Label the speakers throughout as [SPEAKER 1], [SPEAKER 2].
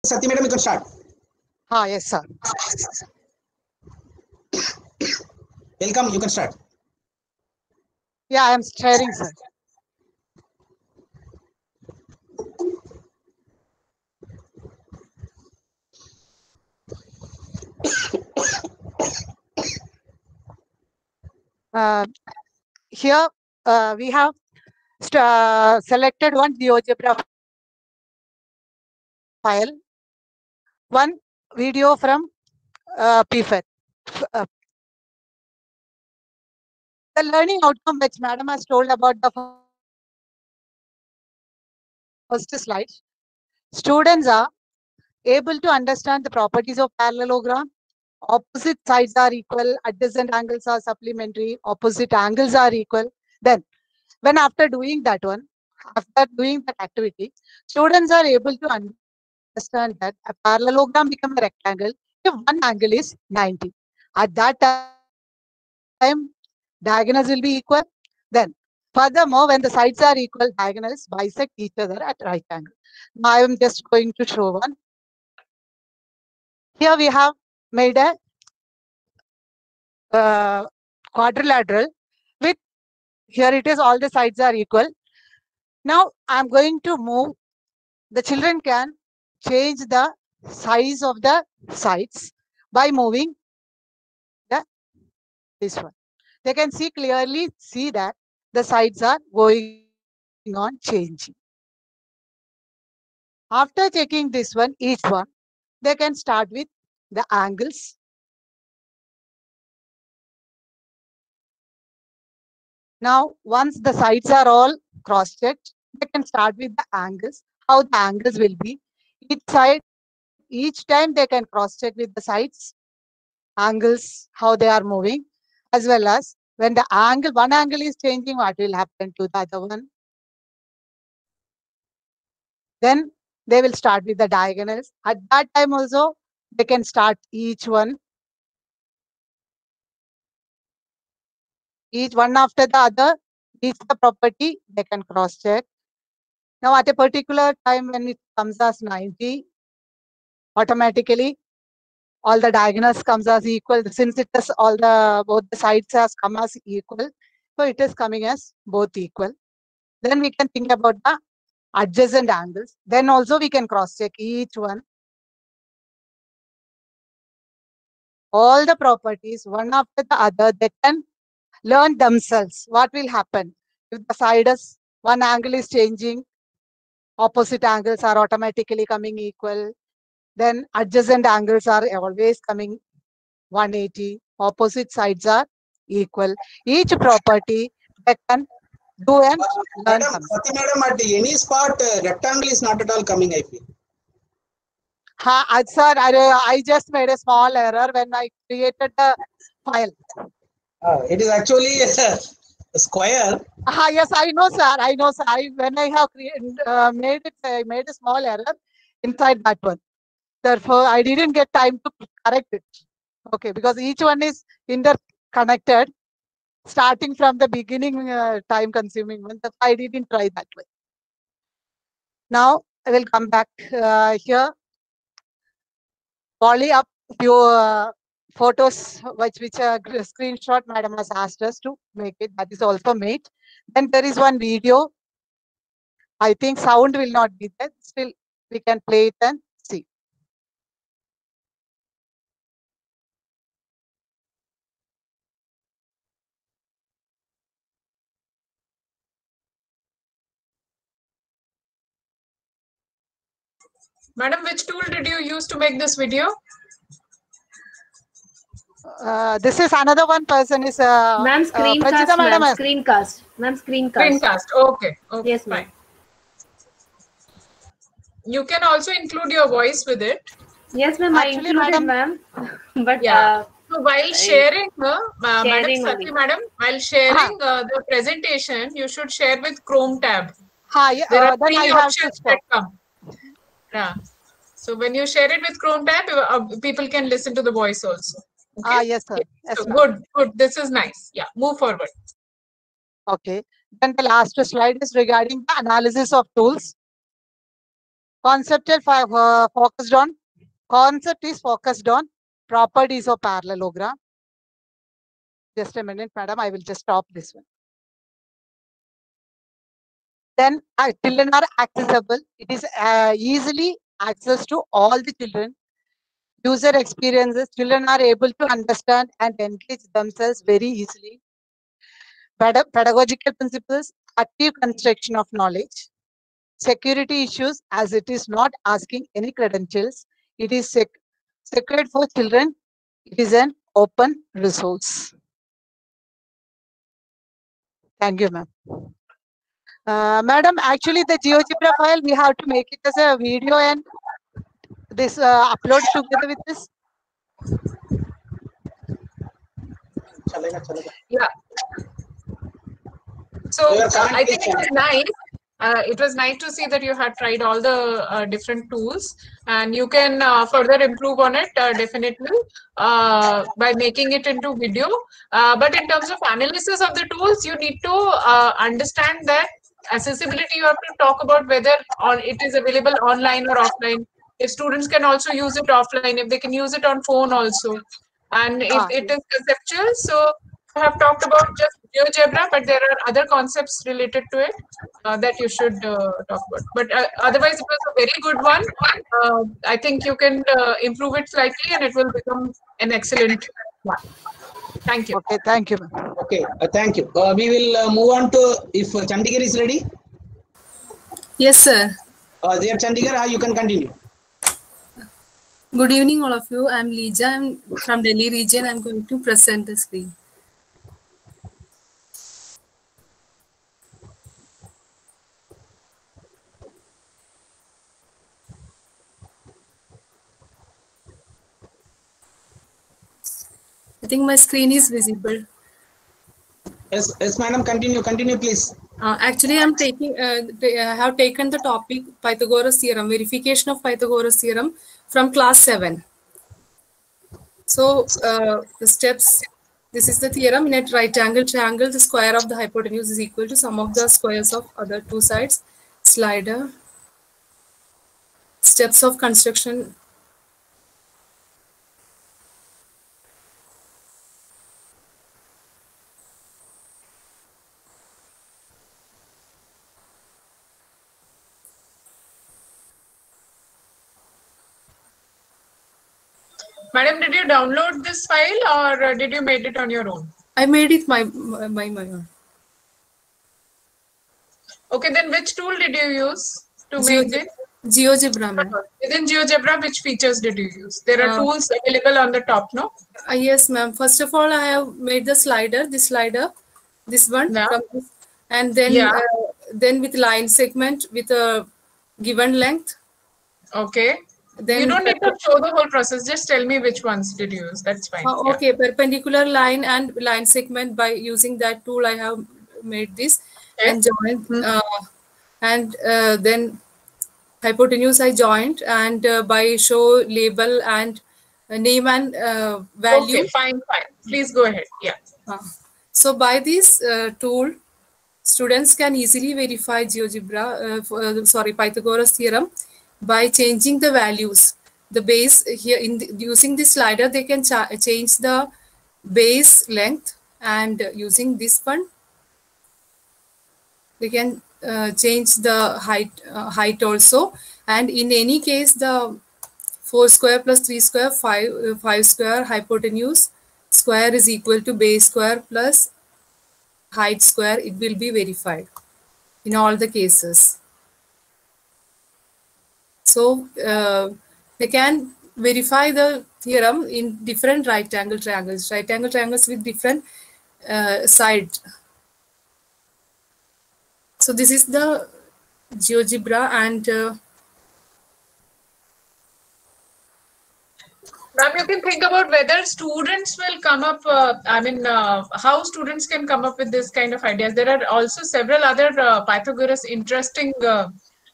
[SPEAKER 1] Sati madam, you can start.
[SPEAKER 2] Yes, sir.
[SPEAKER 1] Welcome, you can start.
[SPEAKER 2] Yeah, I am sharing, sir. Here we have selected one GeoGebra file, one video from PFET. The learning outcome which madam has told about the first slide, students are able to understand the properties of parallelogram. Opposite sides are equal, adjacent angles are supplementary, opposite angles are equal. Then, when after doing that activity, students are able to understand that a parallelogram becomes a rectangle if one angle is 90. At that time, diagonals will be equal. Then, furthermore, when the sides are equal, diagonals bisect each other at right angle. Now, I am just going to show one. Here we have made a quadrilateral with, here it is, all the sides are equal. Now, I am going to move. The children can change the size of the sides by moving this one. They can clearly see that the sides are going on changing. After checking this one, each one, they can start with the angles. Now, once the sides are all cross-checked, they can start with the angles, how the angles will be. Each side, each time they can cross-check with the sides, angles, how they are moving, as well as when the angle, one angle is changing, what will happen to the other one. Then they will start with the diagonals. At that time also, they can start each one after the other. Each the property, they can cross-check. Now, at a particular time when it comes as 90, automatically all the diagonals comes as equal. Since it is both the sides has come as equal, so it is coming as both equal. Then we can think about the adjacent angles. Then also we can cross-check each one. All the properties, one after the other, they can learn themselves. What will happen if the side is, one angle is changing, opposite angles are automatically coming equal. Then adjacent angles are always coming 180. Opposite sides are equal. Each property they can do and learn
[SPEAKER 1] Madam,
[SPEAKER 2] themselves.
[SPEAKER 1] Sati madam, at any spot, rectangle is not at all coming, I feel.
[SPEAKER 2] Sir, I just made a small error when I created the file.
[SPEAKER 1] It is actually a square.
[SPEAKER 2] Yes, I know, sir. When I have made it, I made a small error inside that one. Therefore, I didn't get time to correct it. Okay, because each one is interconnected, starting from the beginning, time-consuming one. That's why I didn't try that way. Now, I will come back here. Poly up few photos which screenshot madam has asked us to make it. That is also made. Then there is one video. I think sound will not be there. Still, we can play it and see.
[SPEAKER 3] Madam, which tool did you use to make this video?
[SPEAKER 2] This is another one person is
[SPEAKER 4] ma'am, screencast,
[SPEAKER 2] madam.
[SPEAKER 4] Screencast. Ma'am, screencast.
[SPEAKER 3] Screencast. Okay.
[SPEAKER 4] Yes, ma'am.
[SPEAKER 3] You can also include your voice with it.
[SPEAKER 4] Yes, ma'am. I included, ma'am. But
[SPEAKER 3] yeah. So while sharing,
[SPEAKER 4] sharing
[SPEAKER 3] Madam Sati madam, while sharing the presentation, you should share with Chrome tab.
[SPEAKER 2] Yeah,
[SPEAKER 3] there are
[SPEAKER 2] then
[SPEAKER 3] three
[SPEAKER 2] I have
[SPEAKER 3] options that come. Yeah. So when you share it with Chrome tab, people can listen to the voice also. Okay?
[SPEAKER 2] Yes, sir. Yes,
[SPEAKER 3] so good. This is nice. Yeah. Move forward.
[SPEAKER 2] Okay. Then the last slide is regarding the analysis of tools. Conceptual concept is focused on properties of parallelogram. Just a minute, madam. I will just stop this one. Then children are accessible. It is easily access to all the children. User experiences. Children are able to understand and engage themselves very easily. Pedagogical principles, active construction of knowledge. Security issues, as it is not asking any credentials. It is secured for children. It is an open resource. Thank you, ma'am. Madam, actually the GeoGebra file, we have to make it as a video and this upload together with this.
[SPEAKER 3] Yeah. So I think it was nice. It was nice to see that you had tried all the different tools, and you can further improve on it definitely by making it into video. But in terms of analysis of the tools, you need to understand that accessibility. You have to talk about whether it is available online or offline. If students can also use it offline, if they can use it on phone also, and if it is conceptual, so I have talked about just GeoGebra, but there are other concepts related to it that you should talk about. But otherwise, it was a very good one. I think you can improve it slightly, and it will become an excellent one. Thank you.
[SPEAKER 2] Okay, thank you.
[SPEAKER 1] Okay, thank you. We will move on to if Chandigarh is ready.
[SPEAKER 5] Yes, sir.
[SPEAKER 1] There, Chandigarh, you can continue.
[SPEAKER 5] Good evening, all of you. I'm Lija. I'm from Delhi region. I'm going to present the screen. I think my screen is visible.
[SPEAKER 1] Yes, madam. Continue, please.
[SPEAKER 5] Actually, I'm taking. I have taken the topic Pythagoras theorem, verification of Pythagoras theorem from class 7. So the steps. This is the theorem. In a right angle triangle, the square of the hypotenuse is equal to sum of the squares of other two sides. Slider. Steps of construction.
[SPEAKER 3] Madam, did you download this file or did you made it on your own?
[SPEAKER 5] I made it my own.
[SPEAKER 3] Okay, then which tool did you use to make it?
[SPEAKER 5] GeoGebra.
[SPEAKER 3] Within GeoGebra, which features did you use? There are tools available on the top, no?
[SPEAKER 5] Yes, ma'am. First of all, I have made the slider, this one,
[SPEAKER 3] Yeah.
[SPEAKER 5] and then then with line segment with a given length.
[SPEAKER 3] Okay. Then you don't need to show the whole process. Just tell me which ones did you use. That's fine.
[SPEAKER 5] Okay, perpendicular line and line segment. By using that tool, I have made this and joined, and then hypotenuse I joined, and by show label and name and value.
[SPEAKER 3] Okay, fine. Please go ahead. Yeah.
[SPEAKER 5] So by this tool, students can easily verify GeoGebra, Pythagoras theorem by changing the values. The base here using this slider, they can change the base length, and using this one, they can change the height also. And in any case, the 4 square plus 3 square, 5 square hypotenuse square is equal to base square plus height square. It will be verified in all the cases. So they can verify the theorem in different right angle triangles with different sides. So this is the GeoGebra, and
[SPEAKER 3] Ma'am, you can think about whether students will come up, how students can come up with this kind of ideas. There are also several other Pythagoras interesting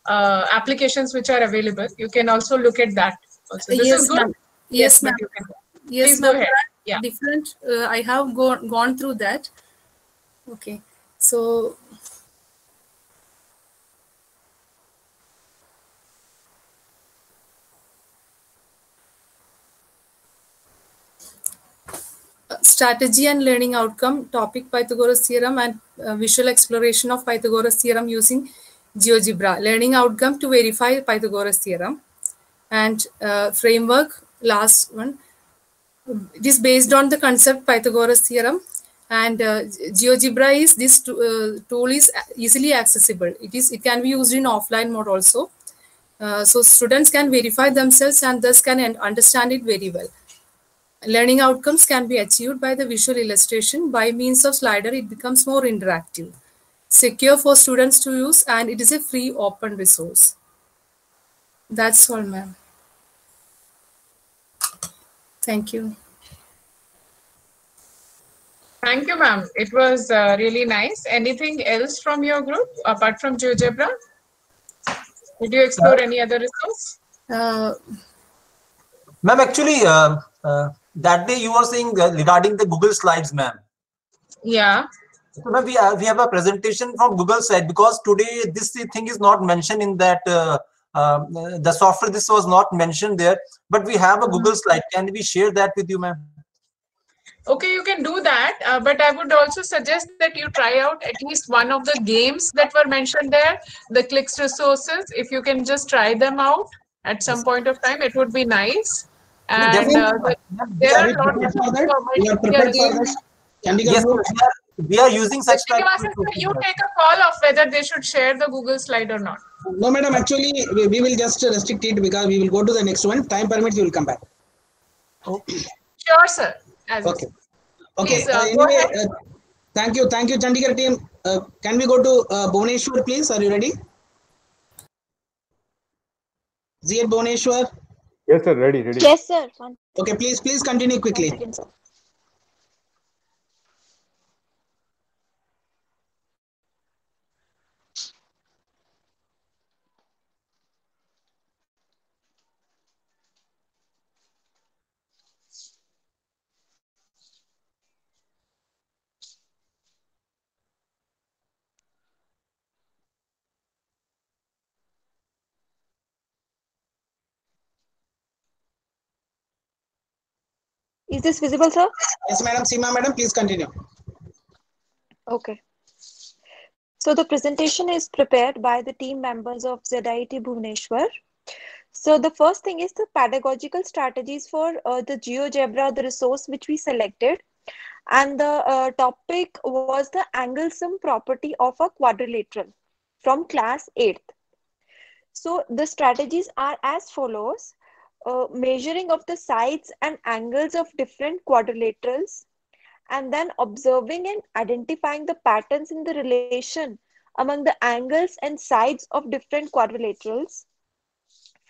[SPEAKER 3] applications which are available. You can also look at that. Also. This is good.
[SPEAKER 5] Yes, ma'am. Yes,
[SPEAKER 3] please go ahead. Yeah.
[SPEAKER 5] Different. I have gone through that. Okay. So strategy and learning outcome, topic Pythagoras theorem, and visual exploration of Pythagoras theorem using GeoGebra. Learning outcome to verify Pythagoras theorem. And framework, last one. It is based on the concept Pythagoras theorem, and GeoGebra is this tool is easily accessible. It can be used in offline mode also. So students can verify themselves and thus can understand it very well. Learning outcomes can be achieved by the visual illustration. By means of slider, it becomes more interactive, secure for students to use, and it is a free open resource. That's all, ma'am. Thank you.
[SPEAKER 3] Thank you, ma'am. It was really nice. Anything else from your group apart from GeoGebra? Did you explore any other resource?
[SPEAKER 6] Ma'am, actually, that day you were saying regarding the Google Slides, ma'am.
[SPEAKER 3] Yeah.
[SPEAKER 6] So, ma'am, we have a presentation from Google side, because today this thing is not mentioned in that the software. This was not mentioned there, but we have a Google slide. Can we share that with you, ma'am?
[SPEAKER 3] Okay, you can do that, but I would also suggest that you try out at least one of the games that were mentioned there, the Clicks resources. If you can just try them out at some point of time, it would be nice. And there are lots of games.
[SPEAKER 6] Yes, we are using such type.
[SPEAKER 3] You take a call of whether they should share the Google slide or not.
[SPEAKER 1] No, madam. Actually, we will just restrict it because we will go to the next one. Time permits, we will come back.
[SPEAKER 3] Okay. Sure, sir.
[SPEAKER 1] Okay. Okay.
[SPEAKER 3] Please,
[SPEAKER 1] Anyway, thank you, Chandigarh team. Can we go to Bhubaneswar, please? Are you ready? Z at Bhubaneswar.
[SPEAKER 7] Yes, sir. Ready.
[SPEAKER 8] Yes, sir.
[SPEAKER 1] Okay, please continue quickly.
[SPEAKER 8] Is this visible, sir?
[SPEAKER 1] Yes, madam. Seema, madam, please continue.
[SPEAKER 8] Okay. So the presentation is prepared by the team members of ZIT Bhubaneswar. So the first thing is the pedagogical strategies for the GeoGebra, the resource which we selected. And the topic was the angle sum property of a quadrilateral from class 8th. So the strategies are as follows. Measuring of the sides and angles of different quadrilaterals, and then observing and identifying the patterns in the relation among the angles and sides of different quadrilaterals.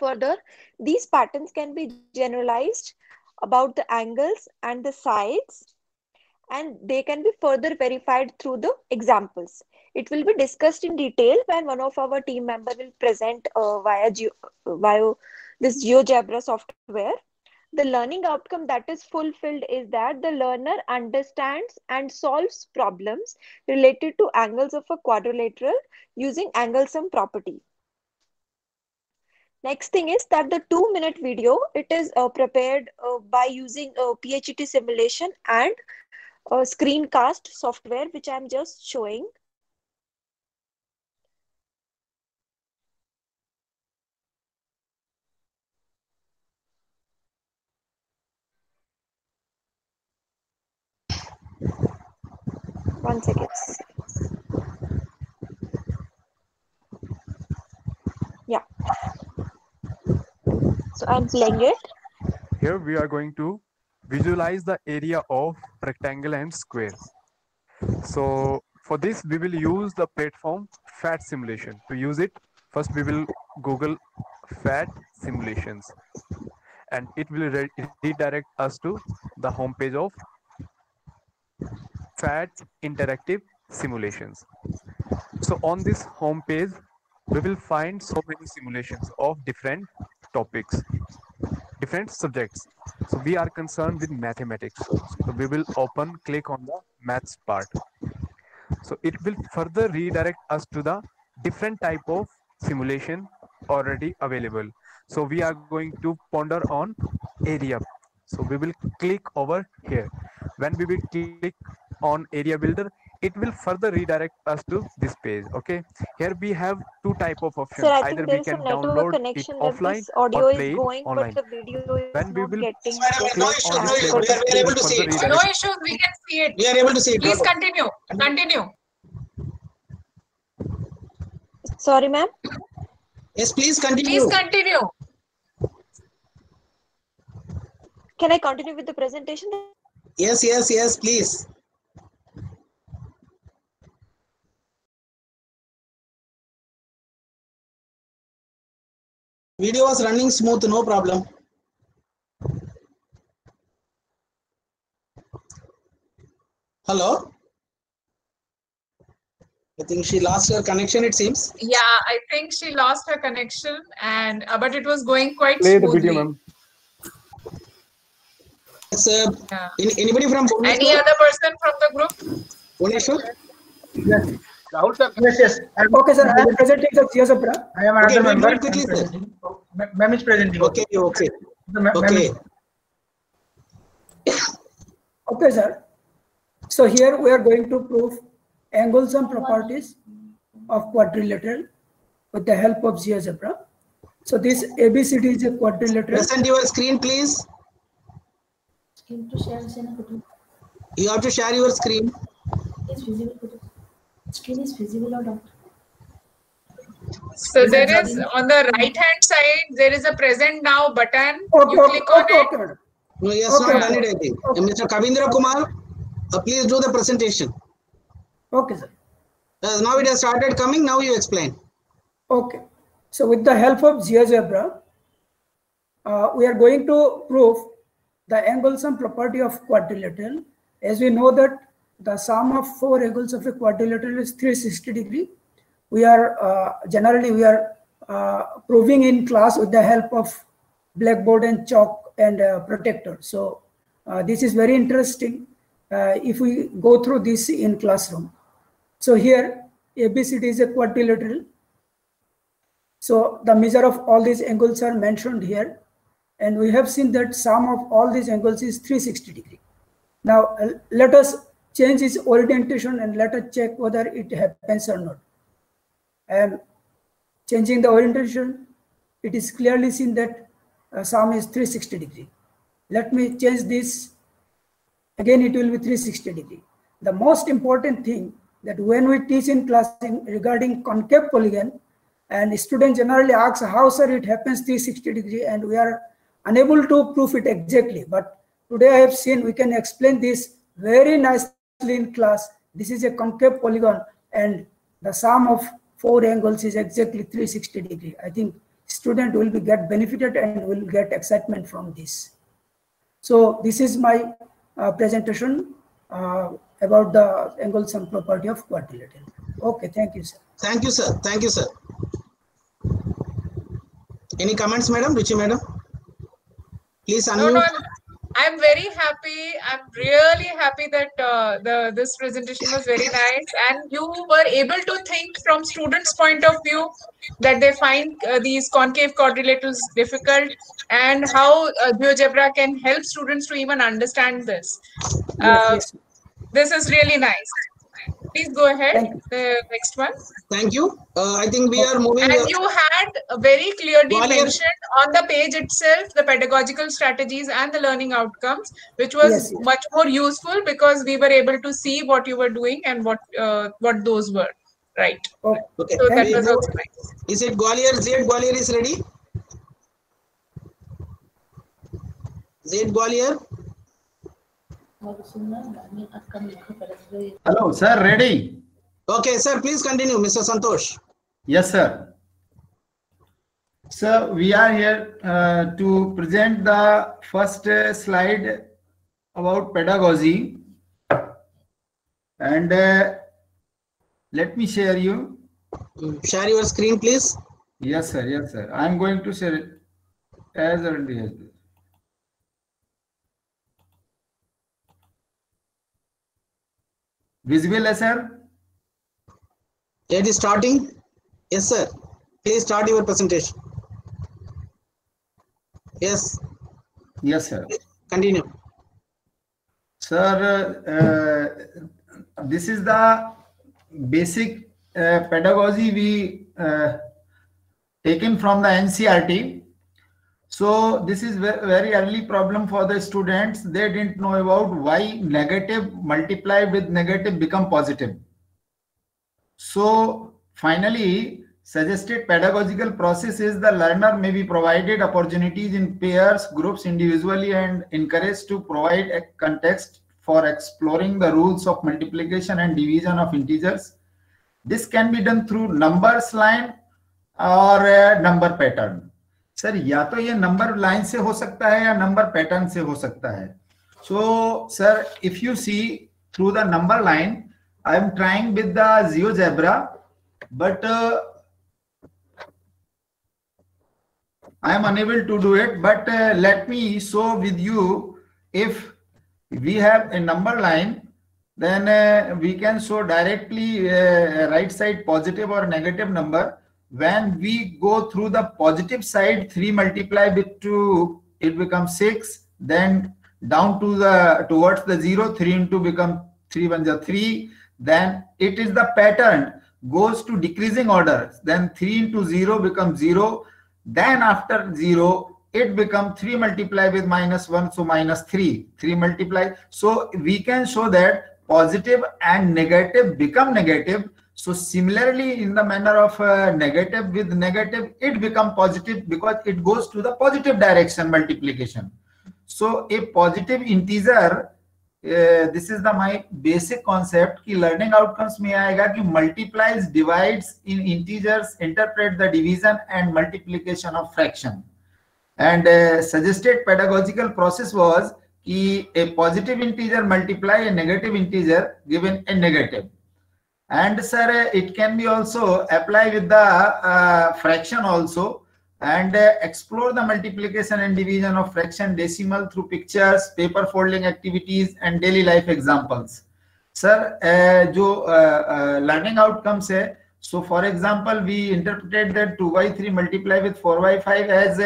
[SPEAKER 8] Further, these patterns can be generalized about the angles and the sides, and they can be further verified through the examples. It will be discussed in detail when one of our team members will present via this GeoGebra software. The learning outcome that is fulfilled is that the learner understands and solves problems related to angles of a quadrilateral using angle sum property. Next thing is that the 2-minute video, it is prepared by using PHET simulation and screencast software, which I'm just showing. One second. Yeah. So I'm playing it.
[SPEAKER 7] Here we are going to visualize the area of rectangle and square. So for this, we will use the platform FAT simulation. To use it, first we will Google FAT simulations, and it will redirect us to the home page of FAT interactive simulations. So on this home page, we will find so many simulations of different topics, different subjects. So we are concerned with mathematics. So we will click on the maths part. So it will further redirect us to the different type of simulation already available. So we are going to ponder on area. So we will click over here. when we will click on area builder, it will further redirect us to this page. Okay, here we have two type of options.
[SPEAKER 8] Sir, I
[SPEAKER 7] Either
[SPEAKER 8] think
[SPEAKER 7] we
[SPEAKER 8] there is a
[SPEAKER 7] can
[SPEAKER 8] network
[SPEAKER 7] download it
[SPEAKER 8] connection that
[SPEAKER 7] offline
[SPEAKER 8] this audio
[SPEAKER 7] or
[SPEAKER 8] is
[SPEAKER 7] play it
[SPEAKER 8] going, but
[SPEAKER 7] online.
[SPEAKER 8] the video is
[SPEAKER 7] When we
[SPEAKER 8] not
[SPEAKER 7] will
[SPEAKER 8] getting
[SPEAKER 1] Yes, madam, no
[SPEAKER 7] click
[SPEAKER 1] issues,
[SPEAKER 7] on
[SPEAKER 1] no
[SPEAKER 7] this
[SPEAKER 1] issues.
[SPEAKER 7] play
[SPEAKER 1] We
[SPEAKER 7] button,
[SPEAKER 1] are
[SPEAKER 7] it
[SPEAKER 1] able
[SPEAKER 7] will
[SPEAKER 1] to see
[SPEAKER 7] further
[SPEAKER 1] it.
[SPEAKER 3] No
[SPEAKER 7] redirect.
[SPEAKER 3] issues, we can see it.
[SPEAKER 1] We are able to see it.
[SPEAKER 3] Please continue. Continue.
[SPEAKER 8] Sorry, ma'am.
[SPEAKER 1] Yes, please continue.
[SPEAKER 3] Please continue.
[SPEAKER 8] Can I continue with the presentation?
[SPEAKER 1] Yes, yes, yes, please. Video was running smooth, no problem. Hello? I think she lost her connection, it seems.
[SPEAKER 3] Yeah, I think she lost her connection, and but it was going quite
[SPEAKER 9] Play the
[SPEAKER 3] smoothly.
[SPEAKER 9] video, ma'am.
[SPEAKER 1] Yes,
[SPEAKER 3] Yeah.
[SPEAKER 1] anybody from
[SPEAKER 3] Any
[SPEAKER 1] Bhubaneswar?
[SPEAKER 3] other person from the group?
[SPEAKER 1] Bhubaneswar?
[SPEAKER 10] Yes. Rahul sir. Yes, yes. Okay, sir. I am presenting the GeoGebra. I am
[SPEAKER 1] Okay,
[SPEAKER 10] another
[SPEAKER 1] wait,
[SPEAKER 10] member.
[SPEAKER 1] wait quickly, sir.
[SPEAKER 10] Ma'am is presenting.
[SPEAKER 1] Okay, okay. Okay.
[SPEAKER 10] Okay, sir. So here we are going to prove angles and properties of quadrilateral with the help of GeoGebra. So this ABCD is a quadrilateral.
[SPEAKER 1] Present your screen, please. You have to share your screen.
[SPEAKER 11] Screen is visible or not?
[SPEAKER 3] So there is on the right hand side, there is a present now button.
[SPEAKER 10] Okay,
[SPEAKER 3] You click on it.
[SPEAKER 10] okay.
[SPEAKER 1] No, he has
[SPEAKER 10] Okay.
[SPEAKER 1] not done it, I think. Mr. Kavindra Kumar, please do the presentation.
[SPEAKER 10] Okay, sir.
[SPEAKER 1] Now it has started coming, now you explain.
[SPEAKER 10] Okay. So with the help of GeoGebra, we are going to prove the angle sum property of quadrilateral. As we know that the sum of four angles of a quadrilateral is 360 degree. We are generally proving in class with the help of blackboard and chalk and protector. So this is very interesting if we go through this in classroom. So here ABCD is a quadrilateral. So the measure of all these angles are mentioned here. And we have seen that sum of all these angles is 360 degree. Now let us change its orientation and let us check whether it happens or not. And changing the orientation, it is clearly seen that sum is 360 degree. Let me change this. Again, it will be 360 degree. The most important thing that when we teach in class regarding concave polygon, and students generally ask how, sir, it happens 360 degree, and we are unable to prove it exactly. But today I have seen we can explain this very nicely in class. This is a concave polygon, and the sum of four angles is exactly 360 degree. I think student will be get benefited and will get excitement from this. So this is my presentation about the angle sum property of quadrilateral. Okay, thank you, sir.
[SPEAKER 1] Thank you, sir. Thank you, sir. Any comments, madam? Ruchi, madam? Please unmute.
[SPEAKER 3] No, I'm very happy. I'm really happy that this presentation was very nice, and you were able to think from students' point of view that they find these concave quadrilaterals difficult, and how GeoGebra can help students to even understand this.
[SPEAKER 10] Yes.
[SPEAKER 3] This is really nice. Please go ahead. The next one.
[SPEAKER 1] Thank you. I think we are moving.
[SPEAKER 3] And you had very clearly
[SPEAKER 1] Gwalior.
[SPEAKER 3] mentioned on the page itself the pedagogical strategies and the learning outcomes, which was much more useful because we were able to see what you were doing and what those were. Right.
[SPEAKER 1] Okay.
[SPEAKER 3] So that was also nice.
[SPEAKER 1] Is it Gwalior? Z Gwalior is ready? Z Gwalior?
[SPEAKER 12] Hello, sir, ready?
[SPEAKER 1] Okay, sir, please continue, Mr. Santosh.
[SPEAKER 12] Yes, sir. So we are here to present the first slide about pedagogy. And let me share you.
[SPEAKER 1] Share your screen, please.
[SPEAKER 12] Yes, sir. Yes, sir. I'm going to share it as early as this. Visible, sir?
[SPEAKER 1] It is starting. Yes, sir. Please start your presentation. Yes.
[SPEAKER 12] Yes, sir.
[SPEAKER 1] Continue.
[SPEAKER 12] Sir, this is the basic pedagogy we taken from the NCERT. So this is very early problem for the students. They didn't know about why negative multiplied with negative become positive. So finally, suggested pedagogical process is the learner may be provided opportunities in pairs, groups, individually, and encouraged to provide a context for exploring the rules of multiplication and division of integers. This can be done through numbers line or a number pattern. Sir या तो ये number line से हो सकता है या number pattern से हो सकता है. So sir if you see through the number line I am trying with the GeoGebra but I am unable to do it, but let me show with you. If we have a number line, then we can show directly right side positive or negative number. When we go through the positive side, 3 multiplied with 2, it becomes 6. Then down to the towards the 0, 3 into become 3 1 is 3. Then it is the pattern goes to decreasing order. Then 3 into 0 becomes 0. Then after 0, it becomes 3 multiplied with -1, so -3. 3 multiplied. So we can show that positive and negative become negative. So similarly, in the manner of negative with negative, it become positive because it goes to the positive direction multiplication. So a positive integer, this is the my basic concept कि learning outcomes में आएगा कि multiplies, divides in integers, interpret the division and multiplication of fraction. And suggested pedagogical process was कि a positive integer multiply a negative integer given a negative. And sir, it can be also apply with the fraction also, and explore the multiplication and division of fraction decimal through pictures, paper folding activities, and daily life examples. Sir, जो learning outcomes है, so for example, we interpreted that 2 by 3 multiplied with 4 by 5 as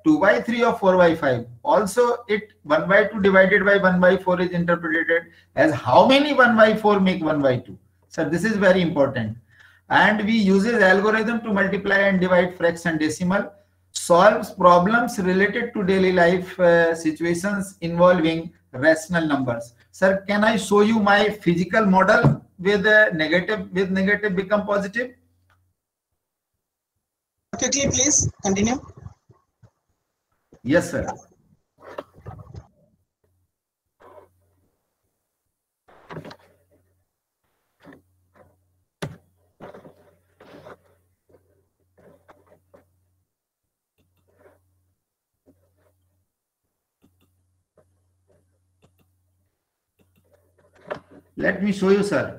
[SPEAKER 12] 2 by 3 or 4 by 5. Also, it 1 by 2 divided by 1 by 4 is interpreted as how many 1 by 4 make 1 by 2. So this is very important. And we uses algorithm to multiply and divide fraction decimal, solves problems related to daily life situations involving rational numbers. Sir, can I show you my physical model with negative become positive?
[SPEAKER 1] Quickly, please continue.
[SPEAKER 12] Yes, sir. Let me show you, sir.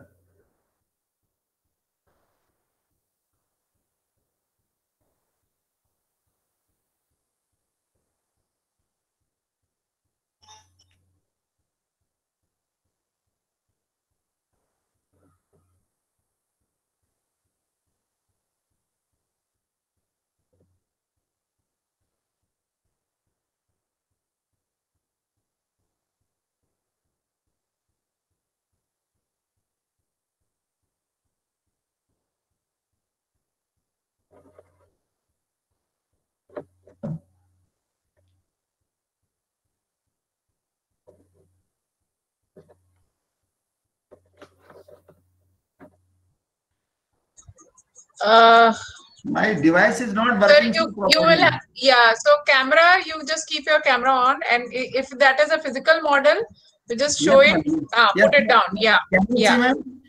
[SPEAKER 12] My device is not working.
[SPEAKER 3] Sir, you will have, yeah. So camera, you just keep your camera on, and if that is a physical model, you just show it.
[SPEAKER 12] Yes,
[SPEAKER 3] put it down. Yeah, yeah.
[SPEAKER 12] See,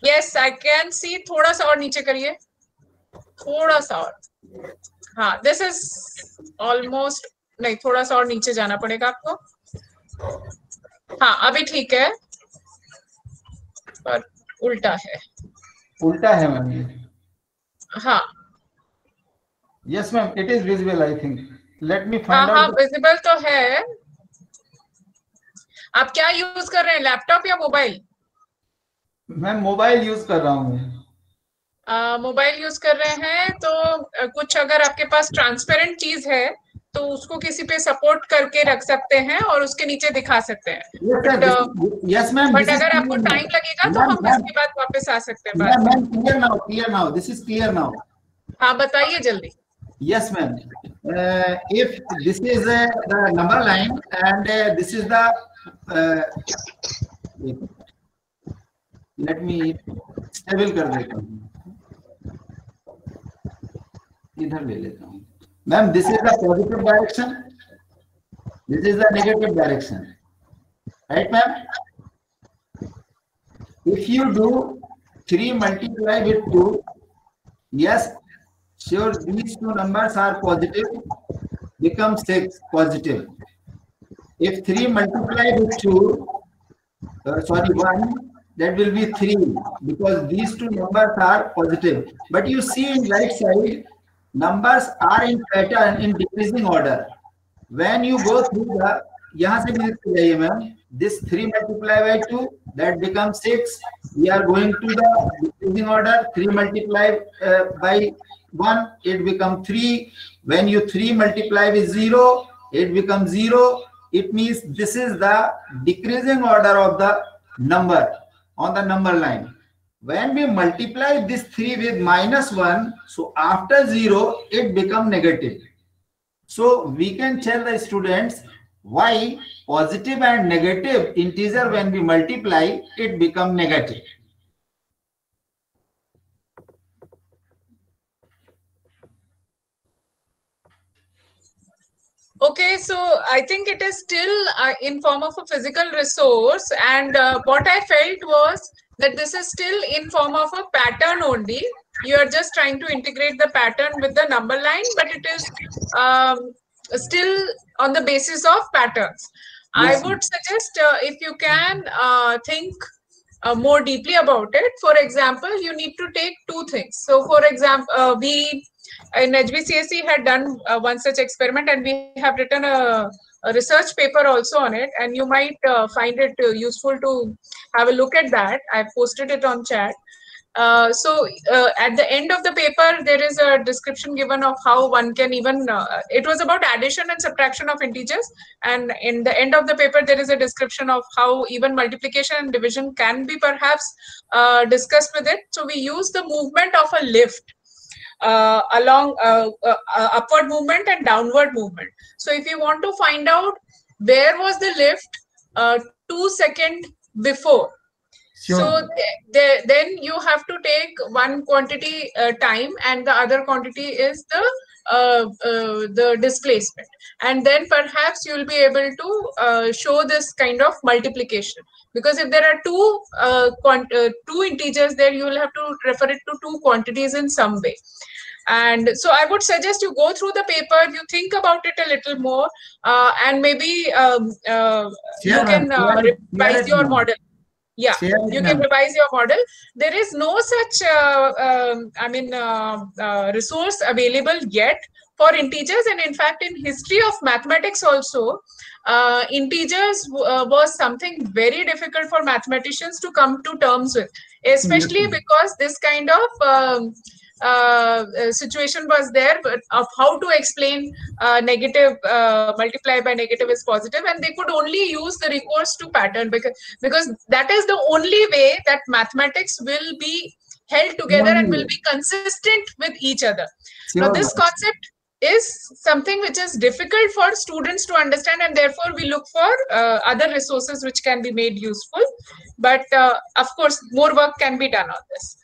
[SPEAKER 3] Yes, I can see. थोड़ा सा और नीचे करिए. थोड़ा सा और. हाँ, this is almost नहीं, थोड़ा सा और नीचे जाना पड़ेगा आपको. हाँ, अभी ठीक है. पर उल्टा है.
[SPEAKER 12] उल्टा है मैम.
[SPEAKER 3] हाँ.
[SPEAKER 12] Yes, ma'am. It is visible, I think. Let me find out.
[SPEAKER 3] हाँ, visible तो है. आप क्या यूज कर रहे हैं, लैपटॉप या मोबाइल?
[SPEAKER 12] मैं मोबाइल यूज कर रहा हूँ.
[SPEAKER 3] मोबाइल यूज कर रहे हैं तो कुछ अगर आपके पास ट्रांसपेरेंट चीज है तो उसको किसी पे सपोर्ट करके रख सकते हैं और उसके नीचे दिखा सकते हैं।
[SPEAKER 12] Yes, ma'am.
[SPEAKER 3] बट अगर आपको टाइम लगेगा तो हम इसके बाद वापस आ सकते हैं।
[SPEAKER 12] Ma'am, clear now. This is clear now.
[SPEAKER 3] हाँ, बताइए जल्दी।
[SPEAKER 12] Yes, ma'am. If this is the number line and this is the let me stable कर देता हूँ, इधर ले लेता हूँ। Ma'am, this is the positive direction, this is the negative direction, right, ma'am? If you do 3 multiply with 2, yes, sure, these two numbers are positive, become 6 positive. If 3 multiply with 2, 1, that will be 3 because these two numbers are positive. But you see in right side, numbers are in pattern in decreasing order. When you go through the, यहाँ से भी लिखते जाइए ma'am, this 3 multiply by 2, that becomes 6. We are going to the decreasing order. 3 multiply by 1, it becomes 3. When you 3 multiply with 0, it becomes 0. It means this is the decreasing order of the number on the number line. When we multiply this 3 with -1, so after 0, it becomes negative. So we can tell the students why positive and negative integer, when we multiply, it becomes negative.
[SPEAKER 3] Okay, so I think it is still in form of a physical resource, and what I felt was that this is still in form of a pattern only. You are just trying to integrate the pattern with the number line, but it is still on the basis of patterns. Yes. I would suggest if you can think more deeply about it. For example, you need to take 2 things. So for example, we in HBCSE had done one such experiment, and we have written a research paper also on it, and you might find it useful to have a look at that. I posted it on chat. So at the end of the paper, there is a description given of how one can even, it was about addition and subtraction of integers. And in the end of the paper, there is a description of how even multiplication and division can be perhaps discussed with it. So we use the movement of a lift along upward movement and downward movement. So if you want to find out where was the lift 2 seconds before, sure. So then you have to take one quantity time, and the other quantity is the displacement, and then perhaps you will be able to show this kind of multiplication. Because if there are two integers there, you will have to refer it to 2 quantities in some way. And so I would suggest you go through the paper, you think about it a little more, and maybe you can revise your model. Yeah, you can revise your model. There is no such, resource available yet for integers. And in fact, in history of mathematics also, integers was something very difficult for mathematicians to come to terms with, especially because this kind of situation was there of how to explain negative multiply by negative is positive, and they could only use the recourse to pattern, because that is the only way that mathematics will be held together and will be consistent with each other. Sure. Now this concept is something which is difficult for students to understand, and therefore we look for other resources which can be made useful. But of course, more work can be done on this.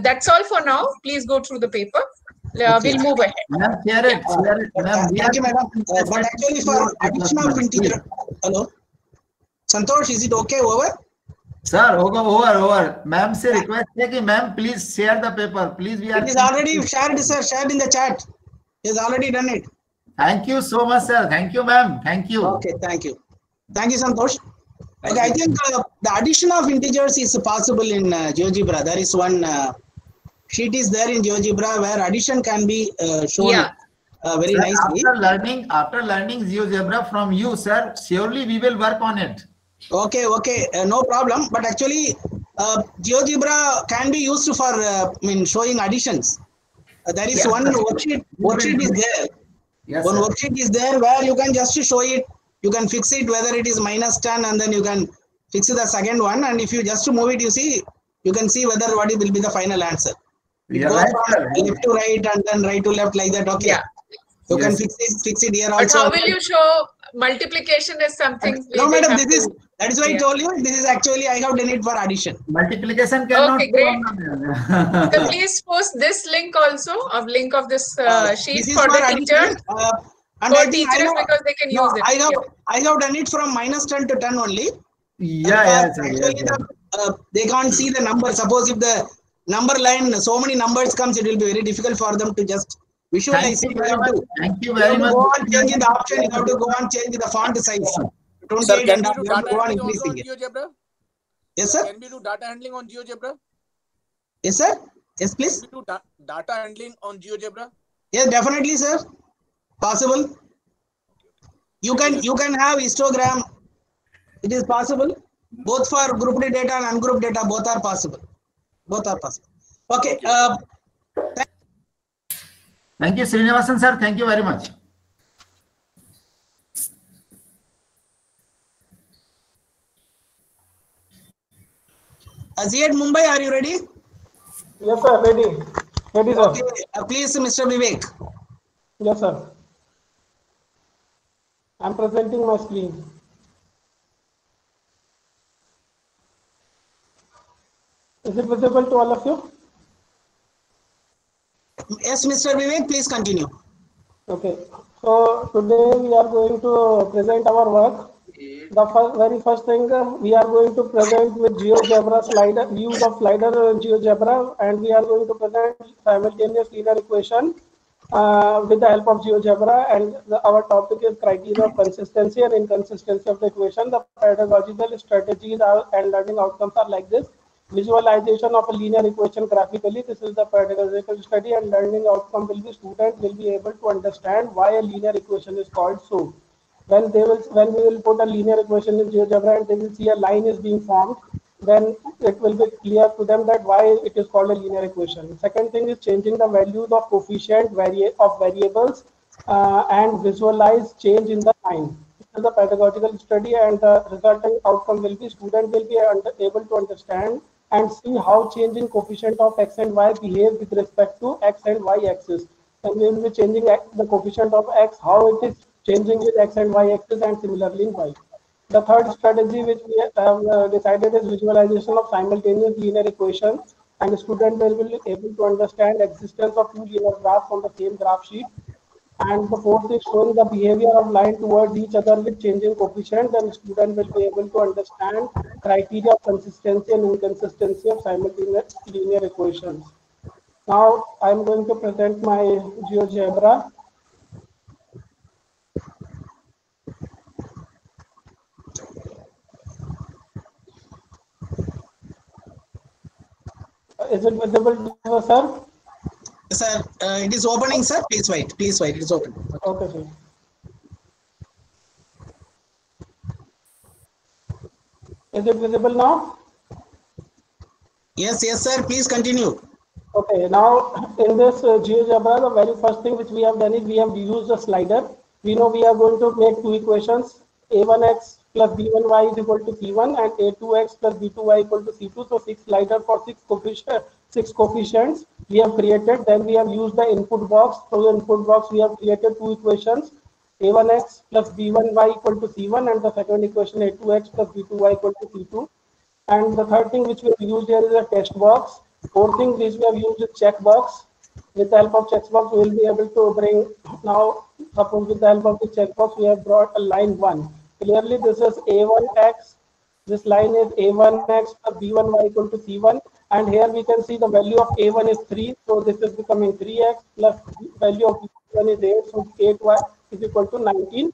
[SPEAKER 3] That's all for now. Please go through the paper. We'll move ahead.
[SPEAKER 1] Thank you, madam. But actually, for addition of integer, hello, Santosh, is it okay? Over.
[SPEAKER 12] Sir, over. Ma'am, say request कि ma'am, please share the paper. Please, we are.
[SPEAKER 1] It is already shared, sir. Shared in the chat. He has already done it.
[SPEAKER 12] Thank you so much, sir. Thank you, ma'am. Thank you.
[SPEAKER 1] Okay, thank you. Thank you, Santosh. Okay, I think the addition of integers is possible in GeoGebra. There is one sheet is there in GeoGebra where addition can be shown very nicely.
[SPEAKER 12] After learning GeoGebra from you, sir, surely we will work on it.
[SPEAKER 1] Okay, no problem. But actually, GeoGebra can be used for showing additions. There is one worksheet is there.
[SPEAKER 12] Yes,
[SPEAKER 1] One
[SPEAKER 12] sir.
[SPEAKER 1] worksheet is there where you can just show it. You can fix it whether it is -10, and then you can fix the second one. And if you just move it, you can see whether what will be the final answer. It
[SPEAKER 12] Yeah,
[SPEAKER 1] goes
[SPEAKER 12] right,
[SPEAKER 1] from
[SPEAKER 12] sir.
[SPEAKER 1] left to right and then right to left like that. Okay.
[SPEAKER 3] Yeah.
[SPEAKER 1] You can
[SPEAKER 12] Yes.
[SPEAKER 1] fix it here
[SPEAKER 3] But
[SPEAKER 1] also.
[SPEAKER 3] how will you show multiplication is something we
[SPEAKER 1] No,
[SPEAKER 3] will
[SPEAKER 1] madam,
[SPEAKER 3] have to-
[SPEAKER 1] that is why I
[SPEAKER 3] yeah.
[SPEAKER 1] told you this is actually I have done it for addition.
[SPEAKER 12] Multiplication cannot
[SPEAKER 3] Okay,
[SPEAKER 12] go
[SPEAKER 3] great.
[SPEAKER 12] on.
[SPEAKER 3] So please post this link also, of link of this sheet
[SPEAKER 1] This is
[SPEAKER 3] for the
[SPEAKER 1] addition,
[SPEAKER 3] teachers.
[SPEAKER 1] and
[SPEAKER 3] For
[SPEAKER 1] I think
[SPEAKER 3] teachers because they can use it.
[SPEAKER 1] I have done it from -10 to 10 only.
[SPEAKER 12] Yeah, yes, sir,
[SPEAKER 1] Actually,
[SPEAKER 12] yes,
[SPEAKER 1] they can't see the number. Suppose if the number line, so many numbers comes, it will be very difficult for them to just visualize it.
[SPEAKER 12] Thank you very much.
[SPEAKER 1] Go on changing the option. You have to go on changing the font size. 28
[SPEAKER 9] can
[SPEAKER 1] and
[SPEAKER 9] we
[SPEAKER 1] up,
[SPEAKER 9] do
[SPEAKER 1] you have to
[SPEAKER 9] data
[SPEAKER 1] go on
[SPEAKER 9] handling also
[SPEAKER 1] increasing
[SPEAKER 9] on
[SPEAKER 1] it.
[SPEAKER 9] GeoGebra?
[SPEAKER 1] Yes, sir.
[SPEAKER 9] Can we do data handling on GeoGebra?
[SPEAKER 1] Yes, sir. Yes, please.
[SPEAKER 9] Can we do data handling on GeoGebra?
[SPEAKER 1] Yes, definitely, sir. Possible. You can have histogram. It is possible. Both for grouped data and ungrouped data, both are possible. Both are possible. Okay.
[SPEAKER 12] Thank you, Srinivasan sir. Thank you very much.
[SPEAKER 1] Aziyat Mumbai, are you ready?
[SPEAKER 11] Yes, sir. Ready. Ready, sir.
[SPEAKER 1] Okay. Please, Mr. Vivek.
[SPEAKER 11] Yes, sir. I'm presenting my screen. Is it visible to all of you?
[SPEAKER 1] Yes, Mr. Vivek, please continue.
[SPEAKER 11] Okay. So today we are going to present our work. The very first thing we are going to present with GeoGebra slider, views of slider GeoGebra, and we are going to present simultaneous linear equation with the help of GeoGebra, and our topic is criteria of consistency and inconsistency of the equation. The pedagogical strategies and learning outcomes are like this. Visualization of a linear equation graphically. This is the pedagogical study, and learning outcome will be student will be able to understand why a linear equation is called so. When we will put a linear equation in GeoGebra and they will see a line is being formed, then it will be clear to them that why it is called a linear equation. Second thing is changing the values of coefficient of variables and visualize change in the line. This is the pedagogical study, and the resulting outcome will be student will be able to understand and see how changing coefficient of x and y behave with respect to x and y axis. And we will be changing the coefficient of x, how it is changing with x and y axis, and similarly in y. The third strategy which we have decided is visualization of simultaneous linear equations, and the student will be able to understand existence of two linear graphs on the same graph sheet. And the fourth is showing the behavior of line towards each other with changing coefficients, and the student will be able to understand criteria of consistency and inconsistency of simultaneous linear equations. Now I'm going to present my GeoGebra. Is it visible, sir?
[SPEAKER 1] Sir, it is opening, sir. Please wait. Please wait. It is open.
[SPEAKER 11] Okay, sir. Is it visible now?
[SPEAKER 1] Yes, sir. Please continue.
[SPEAKER 11] Okay, now in this GeoGebra, the very first thing which we have done is we have used a slider. We know we are going to make two equations, a1x plus b1y is equal to c1 and a2x plus b2y equal to c2. So 6 slider for 6 coefficients we have created. Then we have used the input box. So the input box we have created two equations, a1x plus b1y equal to c1, and the second equation a2x plus b2y equal to c2. And the third thing which we have used here is a text box. Fourth thing which we have used is checkbox. With the help of checkbox, we will be able to bring, now suppose with the help of the checkbox, we have brought a line 1. Clearly this is a1x, this line is a1x plus b1y equal to c1, and here we can see the value of a1 is 3, so this is becoming 3x plus value of b1 is 8, so 8y is equal to 19.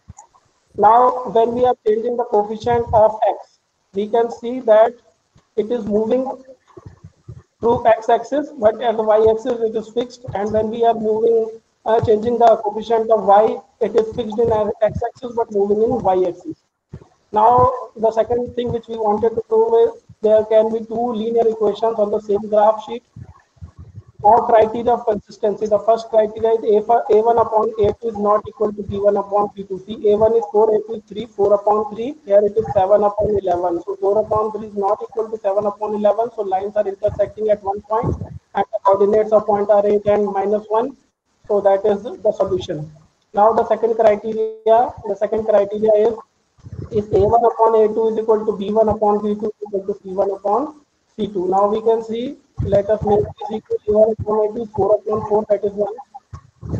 [SPEAKER 11] Now when we are changing the coefficient of x, we can see that it is moving through x-axis, but at the y-axis it is fixed, and when we are moving, changing the coefficient of y, it is fixed in x-axis but moving in y-axis. Now the second thing which we wanted to prove is there can be two linear equations on the same graph sheet. Now criteria of consistency. The first criteria is A1 upon A2 is not equal to B1 upon B2. See, A1 is 4, A2 is 3, 4 upon 3. Here it is 7 upon 11. So 4 upon 3 is not equal to 7 upon 11. So lines are intersecting at one point and the coordinates of point are 8 and -1. So that is the solution. Now the second criteria is A1 upon A2 is equal to B1 upon B2 is equal to C1 upon C2. Now we can see, let us make this equal to A1 upon A2 is 4 upon 4, that is 1.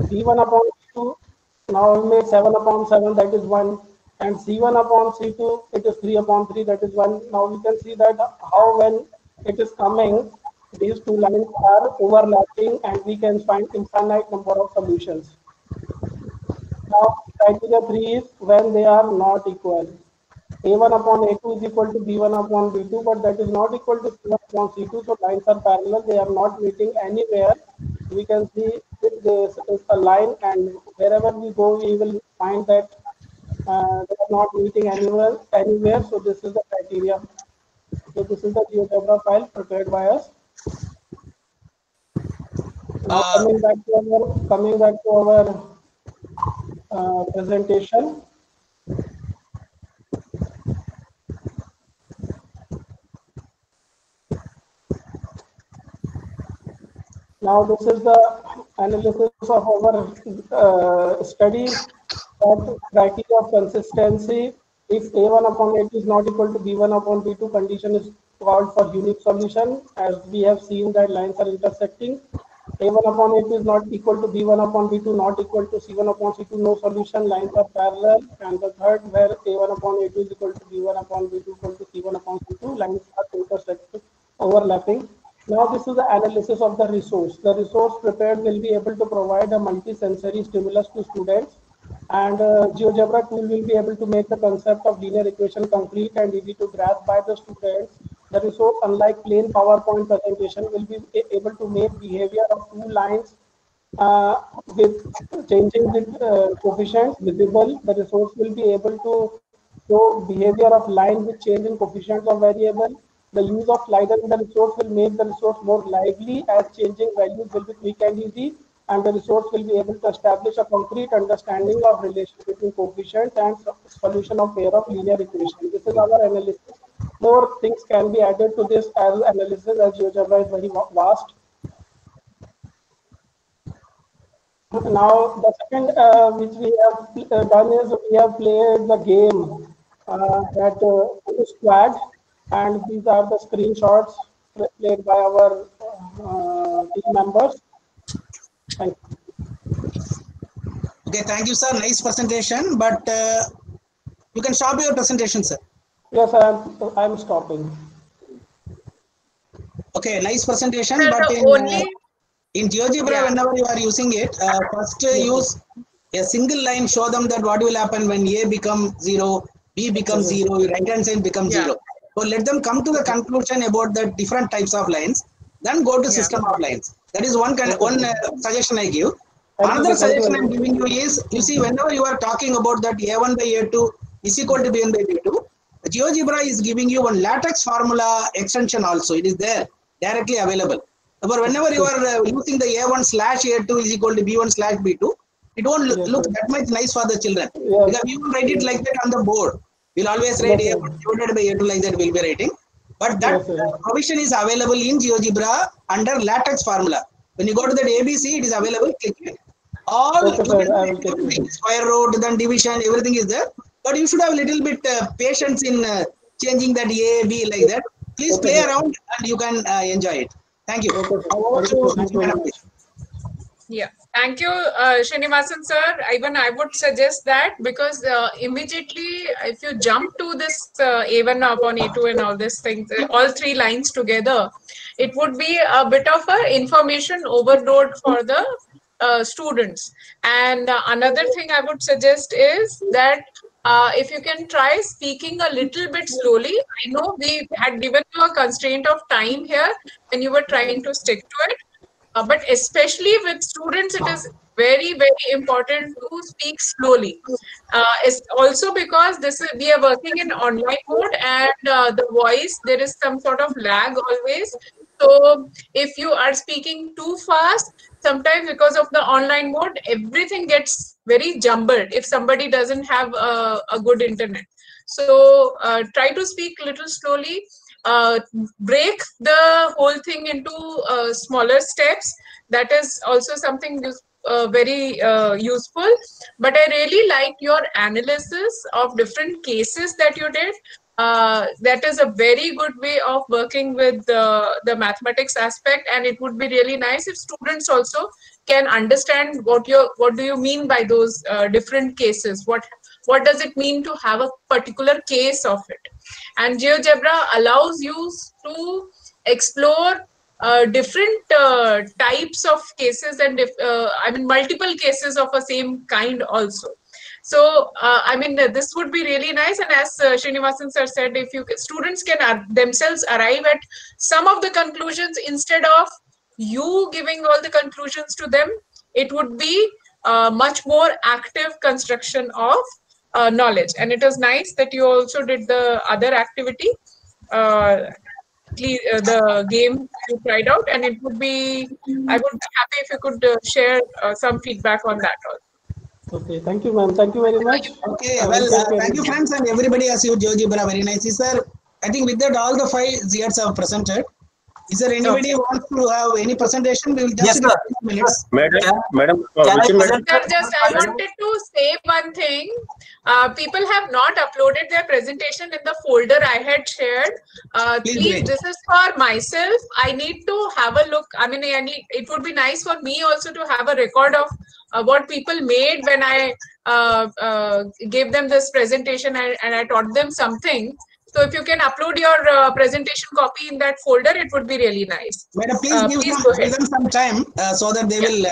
[SPEAKER 11] B1 upon B2, now we made 7 upon 7, that is 1. And C1 upon C2, it is 3 upon 3, that is 1. Now we can see that how when it is coming, these two lines are overlapping and we can find infinite number of solutions. Now criteria 3 is when they are not equal. A1 upon A2 is equal to B1 upon B2, but that is not equal to C1 upon C2. So lines are parallel; they are not meeting anywhere. We can see if this is a line, and wherever we go, we will find that they are not meeting anywhere. So this is the criteria. So this is the GeoGebra file prepared by us. Now coming back to our presentation. Now this is the analysis of our study that criteria of consistency. If A1 upon A2 is not equal to B1 upon B2, condition is called for unique solution. As we have seen that lines are intersecting. A1 upon A2 is not equal to B1 upon B2, not equal to C1 upon C2, no solution, lines are parallel. And the third, where A1 upon A2 is equal to B1 upon B2 equal to C1 upon C2, lines are intersecting, overlapping. Now this is the analysis of the resource. The resource prepared will be able to provide a multi-sensory stimulus to students, and GeoGebra tool will be able to make the concept of linear equation concrete and easy to grasp by the students. The resource, unlike plain PowerPoint presentation, will be able to make behavior of two lines with changing the coefficients visible. The resource will be able to show behavior of line with change in coefficients of variable. The use of slider in the resource will make the resource more lively, as changing values will be quick and easy, and the resource will be able to establish a concrete understanding of relation between coefficients and solution of pair of linear equations. This is our analysis. More things can be added to this as analysis, as GeoGebra is very vast. Now the second which we have done is we have played the game that squad. And these are the screenshots played by our team members. Thank you.
[SPEAKER 1] Okay, thank you, sir. Nice presentation. But you can stop your presentation, sir.
[SPEAKER 11] Yes, I'm stopping.
[SPEAKER 1] Okay, nice presentation. But in GeoGebra, whenever you are using it, first use a single line. Show them that what will happen when A becomes 0, B becomes 0, right hand side becomes 0. So let them come to the conclusion about the different types of lines, then go to system of lines. That is one suggestion I give. Another suggestion I am giving you is, you see, whenever you are talking about that A1 by A2 is equal to B1 by B2, GeoGebra is giving you one latex formula extension also. It is there, directly available. But whenever you are using the A1/A2 is equal to B1/B2, it won't look that much nice for the children. Because we will write it like that on the board. We'll always write A1 divided by A2 like that we'll be writing. But that provision is available in GeoGebra under latex formula. When you go to that ABC, it is available. Click it. All square root, then division, everything is there. But you should have a little bit patience in changing that A, B like that. Please play around and you can enjoy it. Thank you.
[SPEAKER 3] Yeah, thank you, Srinivasan sir. Even I would suggest that, because immediately if you jump to this A1 upon A2 and all these things, all three lines together, it would be a bit of a information overload for the students. And another thing I would suggest is that if you can try speaking a little bit slowly. I know we had given you a constraint of time here and you were trying to stick to it. But especially with students, it is very, very important to speak slowly. It's also because we are working in online mode, and the voice, there is some sort of lag always. So if you are speaking too fast, sometimes because of the online mode, everything gets very jumbled if somebody doesn't have a good internet. So try to speak little slowly. Break the whole thing into smaller steps. That is also something very useful. But I really like your analysis of different cases that you did. That is a very good way of working with the mathematics aspect, and it would be really nice if students also can understand what do you mean by those different cases. What does it mean to have a particular case of it? And GeoGebra allows you to explore different types of cases, and I mean multiple cases of a same kind also. So I mean this would be really nice, and as Srinivasan sir said, if students can themselves arrive at some of the conclusions instead of you giving all the conclusions to them, it would be much more active construction of knowledge. And it is nice that you also did the other activity, the game you tried out, and it would be, I would be happy if you could share some feedback on that also.
[SPEAKER 11] Okay, thank you, ma'am. Thank you very much.
[SPEAKER 1] Okay, well, thank you, friends, and everybody has used GeoGebra very nicely, sir. I think with that, all the 5 Ziads have presented. Is there anybody who wants to have any presentation? We will just give 5 minutes.
[SPEAKER 13] Madam,
[SPEAKER 3] I wanted to say one thing. People have not uploaded their presentation in the folder I had shared. Please, this is for myself. I need to have a look. I mean, it would be nice for me also to have a record of what people made when I gave them this presentation and I taught them something. So if you can upload your presentation copy in that folder, it would be really nice.
[SPEAKER 1] Madam, please give them some time so that they will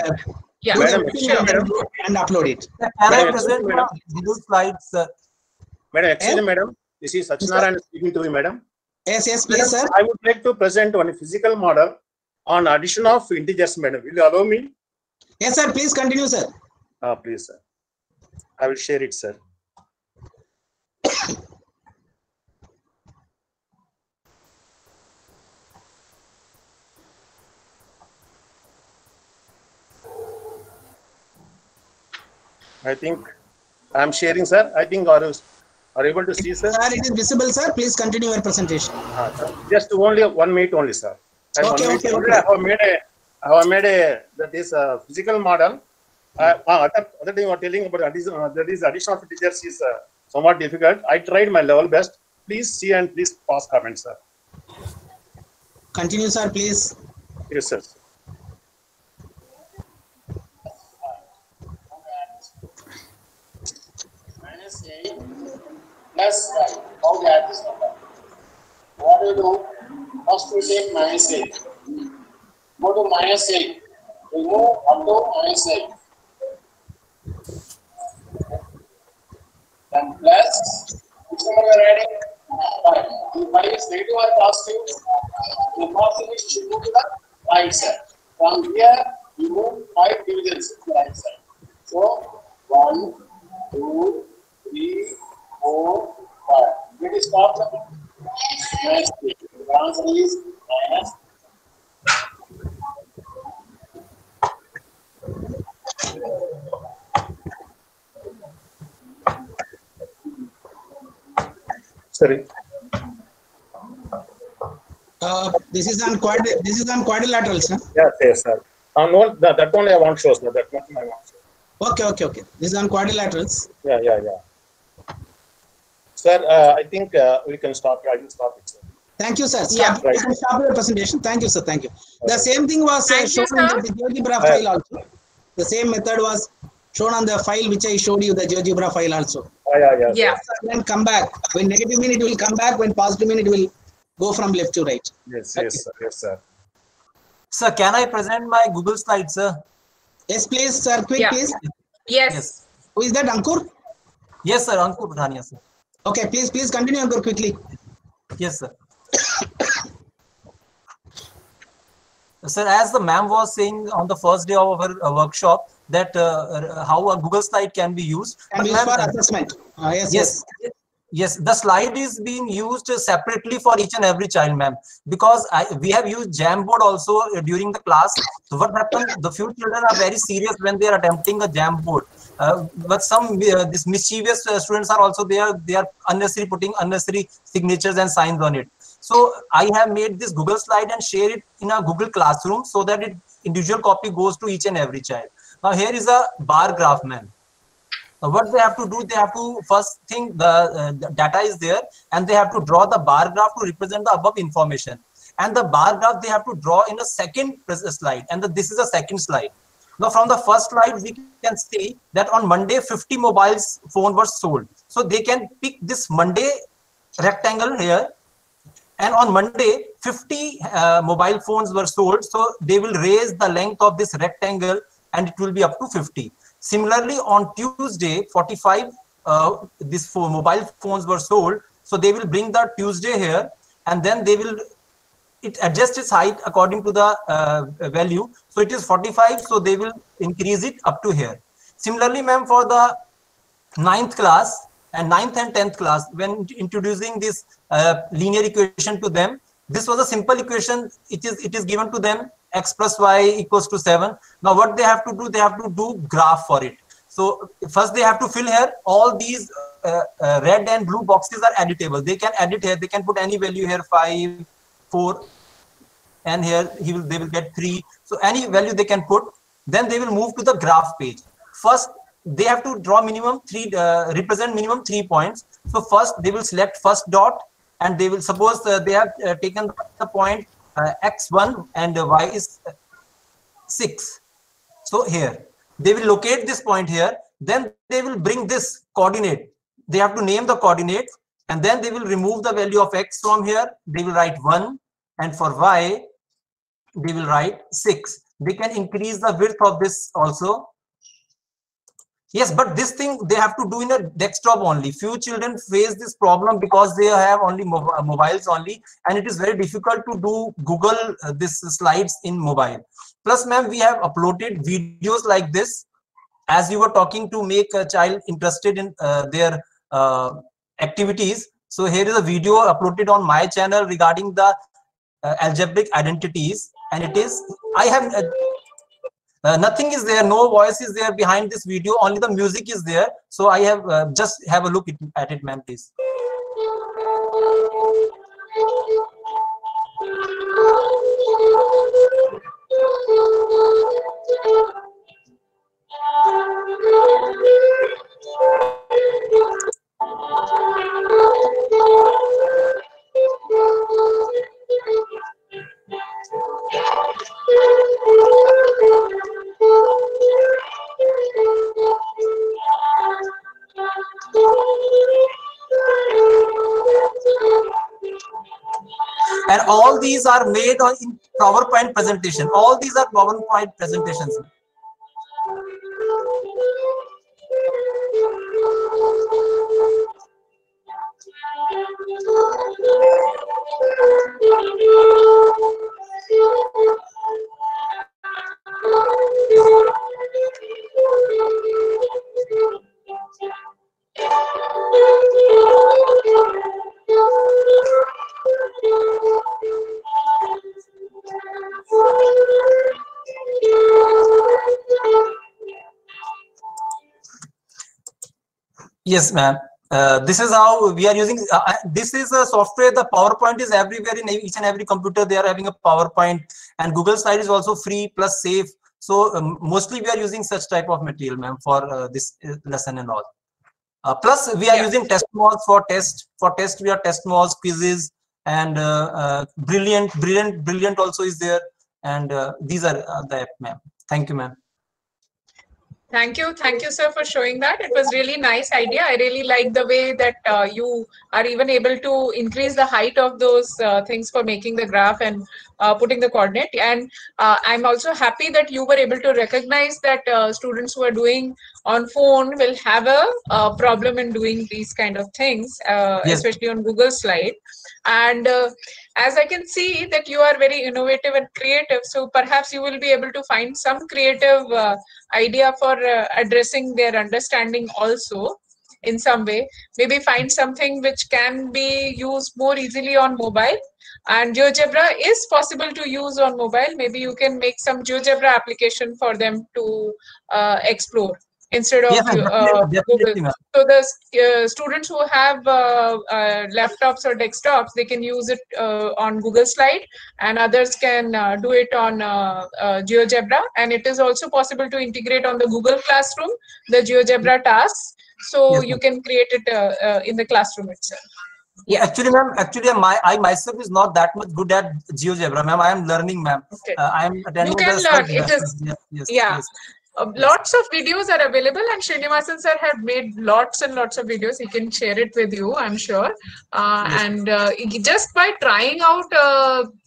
[SPEAKER 1] and upload it.
[SPEAKER 6] Can I present Google Slides?
[SPEAKER 13] Madam, excuse me, madam. This is Satyanarayan speaking to you, madam.
[SPEAKER 1] Yes, please, sir.
[SPEAKER 13] I would like to present one physical model on addition of integers, madam. Will you allow me?
[SPEAKER 1] Yes, sir. Please continue, sir.
[SPEAKER 13] Please, sir. I will share it, sir. I think I am sharing, sir. I think are able to see, sir?
[SPEAKER 1] Sir, it is visible, sir. Please continue your presentation.
[SPEAKER 13] Just only 1 minute only, sir.
[SPEAKER 1] Okay.
[SPEAKER 13] I have made this physical model. Other thing you are telling about that is addition of integers is somewhat difficult. I tried my level best. Please see and please pass comments, sir.
[SPEAKER 1] Continue, sir, please.
[SPEAKER 13] Yes, sir. Plus, how to add this number? What do you do? First we take -8. Go to -8. Remove up to -8. Then plus, which number we are adding? 5. If 5 is negative or positive, the positive should move to the right side. From here, you move 5 divisions to the right side. So, 1, 2, 3, 4, 5. Where is stop? -8. The answer is -. Sorry.
[SPEAKER 1] This is on quadrilaterals, huh?
[SPEAKER 13] Yes, sir. No, that one I want shows. That one I want shows.
[SPEAKER 1] Okay. This is on quadrilaterals.
[SPEAKER 13] Yeah. Sir, I think we can stop. I will stop it, sir.
[SPEAKER 1] Thank you, sir. You can stop your presentation. Thank you, sir. Thank you. The same thing was shown in the GeoGebra file also. The same method was shown on the file which I showed you, the GeoGebra file also.
[SPEAKER 3] Yeah.
[SPEAKER 1] Then come back. When negative mean, it will come back. When positive mean, it will go from left to right.
[SPEAKER 13] Yes, sir.
[SPEAKER 6] Sir, can I present my Google Slides, sir?
[SPEAKER 1] Yes, please, sir. Quick, please.
[SPEAKER 3] Yes.
[SPEAKER 1] Who is that, Ankur?
[SPEAKER 6] Yes, sir. Ankur Bhania, sir.
[SPEAKER 1] Okay, please continue, Ankur, quickly.
[SPEAKER 6] Yes, sir. Sir, as the ma'am was saying on the first day of our workshop, that how a Google slide can be used.
[SPEAKER 1] Can be used for assessment. Yes.
[SPEAKER 6] Yes, the slide is being used separately for each and every child, ma'am, because we have used Jamboard also during the class. So what happened, the few children are very serious when they are attempting a Jamboard. But some this mischievous students are also there. They are unnecessarily putting unnecessary signatures and signs on it. So I have made this Google slide and share it in a Google Classroom so that it individual copy goes to each and every child. Now here is a bar graph, ma'am. What they have to do, they have to first think the data is there, and they have to draw the bar graph to represent the above information. And the bar graph they have to draw in a second slide, and this is a second slide. Now from the first slide we can see that on Monday 50 mobile phone were sold. So they can pick this Monday rectangle here, and on Monday 50 mobile phones were sold. So they will raise the length of this rectangle and it will be up to 50. Similarly, on Tuesday, 45 these 4 mobile phones were sold. So they will bring the Tuesday here, and then they will adjust its height according to the value. So it is 45. So they will increase it up to here. Similarly, ma'am, for the 9th class and 9th and 10th class, when introducing this linear equation to them, this was a simple equation. It is given to them, x plus y equals to 7. Now what they have to do, they have to do graph for it. So first they have to fill here. All these red and blue boxes are editable. They can edit here. They can put any value here, 5, 4, and here they will get 3. So any value they can put. Then they will move to the graph page. First they have to draw minimum 3, represent minimum 3 points. So first they will select first dot, and they will suppose they have taken the point x1 and y is 6. So here they will locate this point here. Then they will bring this coordinate. They have to name the coordinate, and then they will remove the value of x from here. They will write 1, and for y they will write 6. They can increase the width of this also. Yes, but this thing they have to do in a desktop only. Few children face this problem because they have only mobiles only, and it is very difficult to do Google this slides in mobile. Plus, ma'am, we have uploaded videos like this as you were talking to make a child interested in their activities. So here is a video uploaded on my channel regarding the algebraic identities, and it is nothing is there, no voice is there behind this video, only the music is there. So I have just have a look at it, ma'am, please. And all these are made in PowerPoint presentation. All these are PowerPoint presentations. Yes, ma'am. This is how we are using. This is a software. The PowerPoint is everywhere in each and every computer. They are having a PowerPoint, and Google Slide is also free plus safe. So mostly we are using such type of material, ma'am, for this lesson and all. Plus we are using test malls for test. For test we are test malls, quizzes, and Brilliant also is there. And these are the app, ma'am. Thank you, ma'am.
[SPEAKER 3] Thank you, sir, for showing that. It was really nice idea. I really like the way that you are even able to increase the height of those things for making the graph and putting the coordinate. And I'm also happy that you were able to recognize that students who are doing on phone will have a problem in doing these kind of things, especially on Google Slide. And as I can see that you are very innovative and creative, so perhaps you will be able to find some creative idea for addressing their understanding also in some way. Maybe find something which can be used more easily on mobile. And GeoGebra is possible to use on mobile. Maybe you can make some GeoGebra application for them to explore instead of Google. So the students who have laptops or desktops, they can use it on Google Slide, and others can do it on GeoGebra. And it is also possible to integrate on the Google Classroom, the GeoGebra tasks. So you can create it in the classroom itself.
[SPEAKER 6] Yeah, actually, ma'am. Actually, I myself is not that much good at GeoGebra, ma'am. I am learning, ma'am.
[SPEAKER 3] Okay.
[SPEAKER 6] I am attending.
[SPEAKER 3] You can learn. It is. Yes. Lots of videos are available, and Srinivasan sir have made lots and lots of videos. He can share it with you, I'm sure. And just by trying out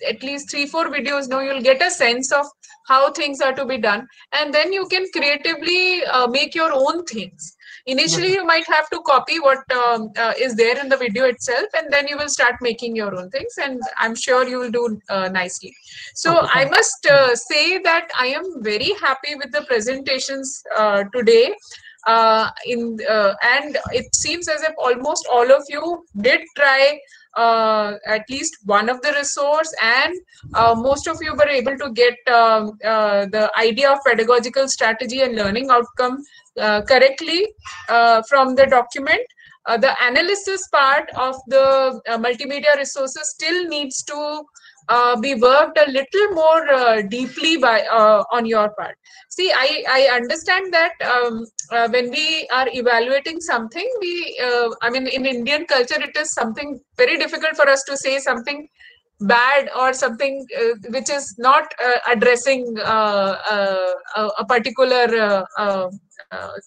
[SPEAKER 3] at least 3-4 videos, now you'll get a sense of how things are to be done, and then you can creatively make your own things. Initially, you might have to copy what is there in the video itself, and then you will start making your own things, and I'm sure you will do nicely. So I must say that I am very happy with the presentations today. And it seems as if almost all of you did try at least one of the resource, and most of you were able to get the idea of pedagogical strategy and learning outcome correctly from the document. The analysis part of the multimedia resources still needs to be worked a little more deeply by on your part. See, I understand that when we are evaluating something, I mean, in Indian culture, it is something very difficult for us to say something bad or something which is not addressing a particular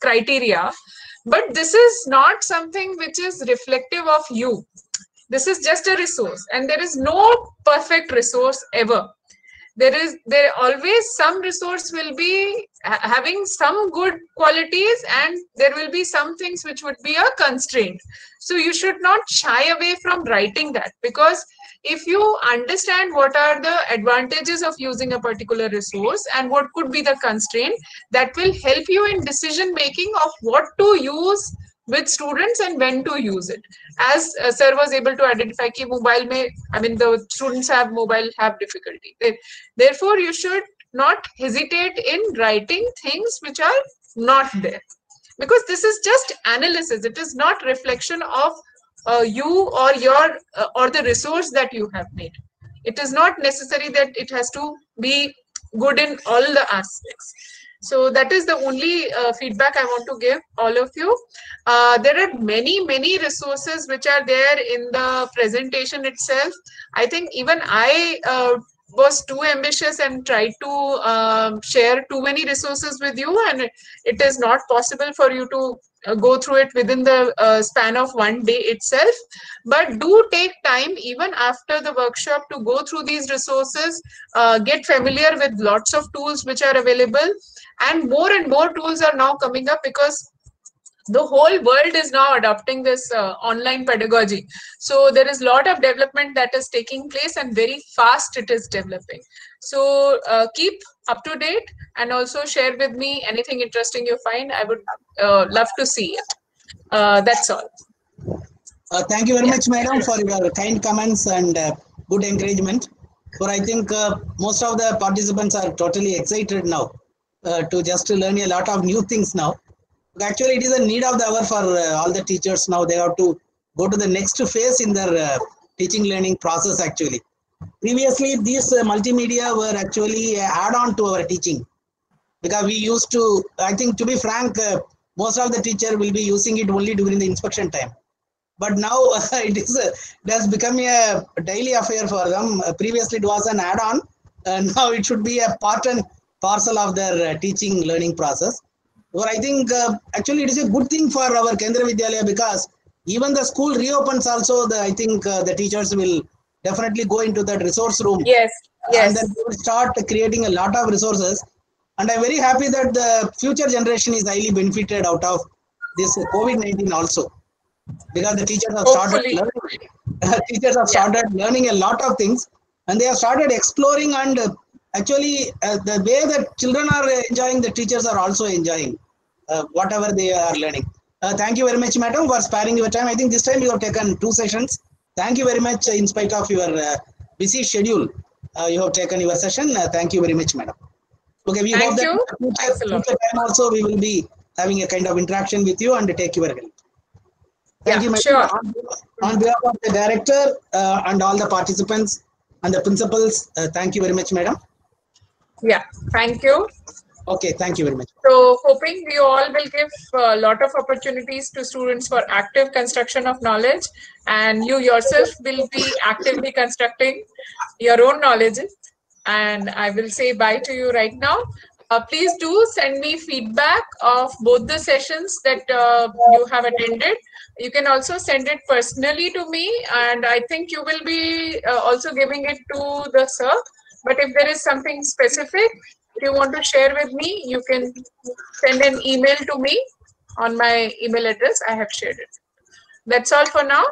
[SPEAKER 3] criteria. But this is not something which is reflective of you. This is just a resource, and there is no perfect resource ever. There always some resource will be having some good qualities, and there will be some things which would be a constraint. So you should not shy away from writing that, because if you understand what are the advantages of using a particular resource and what could be the constraint, that will help you in decision making of what to use with students and when to use it. As sir was able to identify ki mobile mein, I mean, the students have difficulty. Therefore, you should not hesitate in writing things which are not there, because this is just analysis. It is not reflection of you or your or the resource that you have made. It is not necessary that it has to be good in all the aspects. So that is the only feedback I want to give all of you. There are many resources which are there in the presentation itself. I think even I was too ambitious and tried to share too many resources with you, and it is not possible for you to go through it within the span of one day itself. But do take time even after the workshop to go through these resources, get familiar with lots of tools which are available, and more tools are now coming up, because the whole world is now adopting this online pedagogy. So there is a lot of development that is taking place, and very fast it is developing. So keep up to date, and also share with me anything interesting you find. I would love to see it. That's all.
[SPEAKER 1] Thank you very much, madam, for your kind comments and good encouragement. For I think most of the participants are totally excited now to just learn a lot of new things now. Actually, it is a need of the hour for all the teachers now. They have to go to the next phase in their teaching learning process actually. Previously, these multimedia were actually add-on to our teaching, because we used to, I think, to be frank, most of the teacher will be using it only during the inspection time. But now it has become a daily affair for them. Previously, it was an add-on, and now it should be a part and parcel of their teaching learning process. Or I think actually it is a good thing for our Kendra Vidyalaya, because even the school reopens also, I think the teachers will definitely go into that resource room.
[SPEAKER 3] Yes.
[SPEAKER 1] And then they will start creating a lot of resources. And I'm very happy that the future generation is highly benefited out of this COVID-19 also, because the teachers have started learning a lot of things, and they have started exploring, and actually the way that children are enjoying, the teachers are also enjoying whatever they are learning. Thank you very much, madam, for sparing your time. I think this time you have taken 2 sessions. Thank you very much in spite of your busy schedule. You have taken your session. Thank you very much, madam. Okay, we hope that future time also we will be having a kind of interaction with you and take your help. Thank you, madam.
[SPEAKER 3] Sure.
[SPEAKER 1] On behalf of the director and all the participants and the principals, thank you very much, madam.
[SPEAKER 3] Yeah, thank you.
[SPEAKER 1] Okay, thank you very much.
[SPEAKER 3] So hoping we all will give a lot of opportunities to students for active construction of knowledge, and you yourself will be actively constructing your own knowledge. And I will say bye to you right now. Please do send me feedback of both the sessions that you have attended. You can also send it personally to me, and I think you will be also giving it to the sir. But if there is something specific you want to share with me, you can send an email to me on my email address. I have shared it. That's all for now.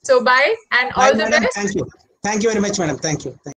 [SPEAKER 3] So bye and all the best.
[SPEAKER 1] Thank you. Thank you very much, madam. Thank you.